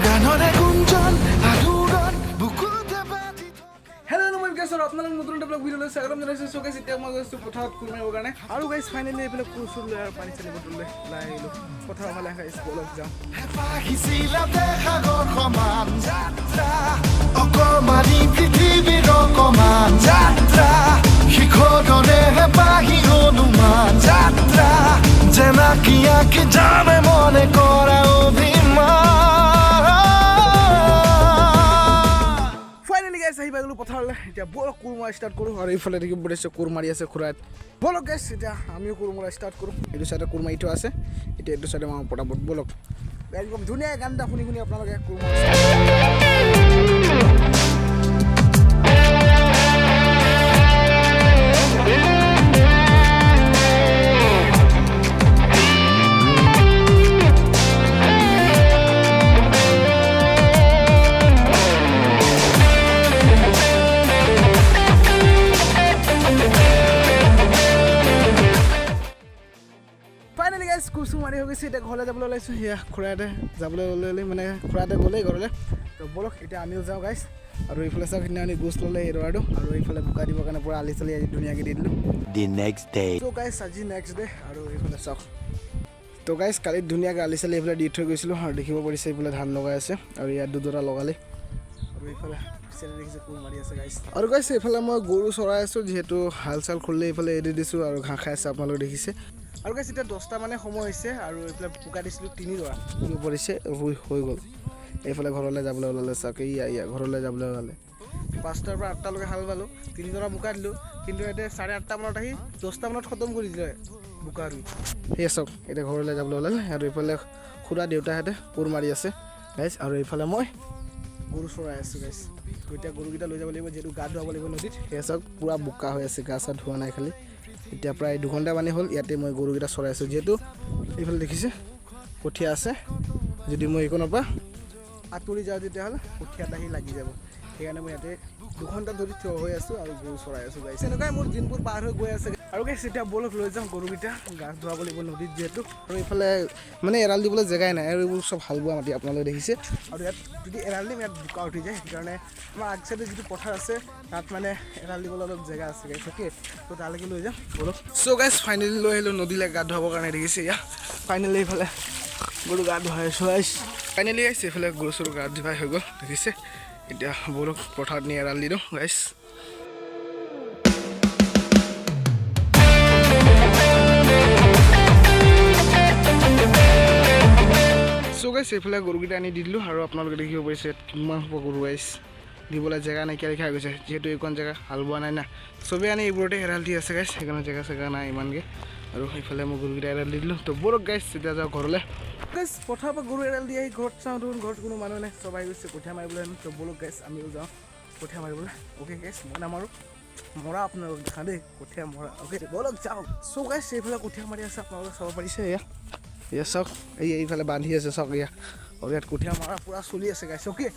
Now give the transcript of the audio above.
গানৰে গুঞ্জন আধুৰণ বুকুতে বাজি হেল্ল' নমস্কাৰ আপোনালোক নতুন এটা ব্লগ ভিডিঅ'লৈ স্বাগতম জনাইছোঁ। চ' গাইছ এতিয়া মই গৈছোঁ পথাৰত কোৰ মাৰিবৰ কাৰণে আৰু গাইছ ফাইনেলি এইফালে কোৰ চোৰ লৈ আৰু পানী চানী বটললৈ ওলাই আহিলোঁ পথাৰৰ ফালে গাইছ বলক যাওঁ। পাহিছিলা সাগৰ সমান যাত্ৰা অকমানি পৃথিৱীৰ অকমান যাত্ৰা শিখৰৰে পাহি অনুমান যাত্ৰা জেনাকিয়াকে জানে মনে কৰা অভিমান ফাইনেলি গাইছ আহি পাই গ'লোঁ পথাৰলৈ। এতিয়া বলক কোৰ মৰা ষ্টাৰ্ট কৰোঁ আৰু এইফালে দেখি পৰিছে কোৰ মাৰি আছে খুৰাত। বলক গাইছ এতিয়া আমিও কোৰ মৰা ষ্টাৰ্ট কৰোঁ। এইটো চাইডে কোৰ মাৰি থোৱা আছে, এতিয়া এইটো চাইডে মাৰোঁ পটাপট। বলক একদম ধুনীয়া গান এটা শুনি শুনি আপোনালোকে কোৰ মাৰা কুচু মাৰি হৈ গৈছে। এতিয়া ঘৰলৈ যাবলৈ ওলাইছোঁ। সেয়া খুৰাহঁতে যাবলৈ ওলালে মানে খুৰাহঁতে গ'লেই ঘৰলৈ। তো বলক এতিয়া আমিও যাওঁ গাইছ। আৰু এইফালে চাওক সিদিনাখনি গোচ ল'লে এই ল'ৰাটো আৰু এইফালে বোকা দিবৰ কাৰণে পূৰা আলি চালি আজি ধুনীয়াকৈ দি দিলোঁ। তো গাইছ আজি নেক্সট ডে আৰু এইফালে চাওক। তো গাইছ কালি ধুনীয়াকৈ আলি চালি এইফালে দি থৈ গৈছিলোঁ আৰু দেখিব পাৰিছে এইফালে ধান লগাই আছে আৰু ইয়াত দুডৰা লগালে আৰু এইফালে পিছলৈ দেখিছে কোৰ মাৰি আছে গাইছ। আৰু গাইছ এইফালে মই গৰু চৰাই আছোঁ, যিহেতু হাল চাল খুলিলে এইফালে এৰি দিছোঁ আৰু ঘাঁহ খাই আছে আপোনালোকে দেখিছে। আৰু গাইছ এতিয়া 10টা মানে সময় হৈছে আৰু এইফালে বোকা দিছিলোঁ 3 ডৰা পৰিছে হৈ গ'ল। এইফালে ঘৰলৈ যাবলৈ ওলালে চাওক, ইয়া ঘৰলৈ যাবলৈ ওলালে। 5টাৰ পৰা 8টালৈকে হাল বালোঁ, 3 ডৰা বোকা দিলোঁ, কিন্তু এতিয়া 8:30 মানত আহি 10টা মানত খতম কৰি দিলে বোকা ৰুই। সেয়ে চাওক এতিয়া ঘৰলৈ যাবলৈ ওলালে আৰু এইফালে খুৰা দেউতাহঁতে কোৰ মাৰি আছে গাইছ। আৰু এইফালে মই গৰু চৰাই আছোঁ গাইছ। এতিয়া গৰুকেইটা লৈ যাব লাগিব, যিহেতু গা ধুৱাব লাগিব নদীত। সেয়ে চাওক পূৰা বোকা হৈ আছে, গা চা ধোৱা নাই খালি। এতিয়া প্ৰায় 2 ঘণ্টা মানে হ'ল ইয়াতে মই গৰুকেইটা চৰাই আছোঁ, যিহেতু এইফালে দেখিছে কঠীয়া আছে। যদি মই এইকণৰ পৰা আঁতৰি যাওঁ তেতিয়াহ'লে কঠীয়াত আহি লাগি যাব। সেইকাৰণে মই ইয়াতে 2 ঘণ্টা ধৰি থিয় হৈ আছোঁ আৰু গৰু চৰাই আছোঁ গাইছ। এনেকুৱাই মোৰ দিনবোৰ পাৰ হৈ গৈ আছে। আৰু গাইছ এতিয়া বলক লৈ যাওঁ গৰুকেইটা, গা ধুৱাব লাগিব নদীত যিহেতু। আৰু এইফালে মানে এৰাল দিবলৈ জেগাই নাই আৰু এইবোৰ চব হাল বোৱা মাটি আপোনালোকে দেখিছে। আৰু ইয়াত যদি এৰাল দিম ইয়াত বোকা উঠি যায়, সেইকাৰণে আমাৰ আগ চাইডে যিটো পথাৰ আছে তাত মানে এৰাল দিবলৈ অলপ জেগা আছে গাইছ। অ'কে, তো তালৈকে লৈ যাম বলক। চ' গাইছ ফাইনেলি লৈ আহিলোঁ নদীলৈ গা ধুৱাবৰ কাৰণে দেখিছে। এয়া ফাইনেলি এইফালে গৰু গা ধুৱাই আছোঁ গাইছ। ফাইনেলি গাইছ এইফালে গৰু চৰু গা ধুৱাই হৈ গ'ল দেখিছে। এতিয়া বলক পথাৰত নি এৰাল দি দিওঁ গাইছ। চ' গাইছ এইফালে গৰুকেইটা আনি দি দিলোঁ আৰু আপোনালোকে দেখিব পাৰিছে কিমান হ'ব গৰু গাইছ। দিবলৈ জেগা নাইকিয়া লিখা হৈ গৈছে, যিহেতু এইখন জেগা হাল বোৱা নাই না। চবেই আনি এইবোৰতে এৰাল দি আছে গাইছ, সেইকাৰণে জেগা চেগা নাই ইমানকৈ। আৰু সেইফালে মই গৰুকেইটা এৰাল দি দিলোঁ। তো বলক গাইছ এতিয়া যাওঁ ঘৰলৈ। গাইছ পথাৰৰ পৰা গৰু এৰাল দি আহি ঘৰত চাওঁ দেখোন ঘৰত কোনো মানুহ নাই, চব আহি গৈছে কঠীয়া মাৰিবলৈ হেনো। তো বলক গাইছ আমিও যাওঁ কঠীয়া মাৰিবলৈ। অ'কে গাইছ মই নামাৰোঁ, মৰা আপোনালোক দেখা দেই, কঠীয়া মৰা। অ'কে বলক যাওঁ। চ' গাইছ এইফালে কঠীয়া মাৰি আছে, আপোনালোকে চাব পাৰিছে। এয়া চাওক এইফালে বান্ধি আছে চাওক। আৰু ইয়াত কঠীয়া মৰা পূৰা চলি আছে গাইছ। অ'কে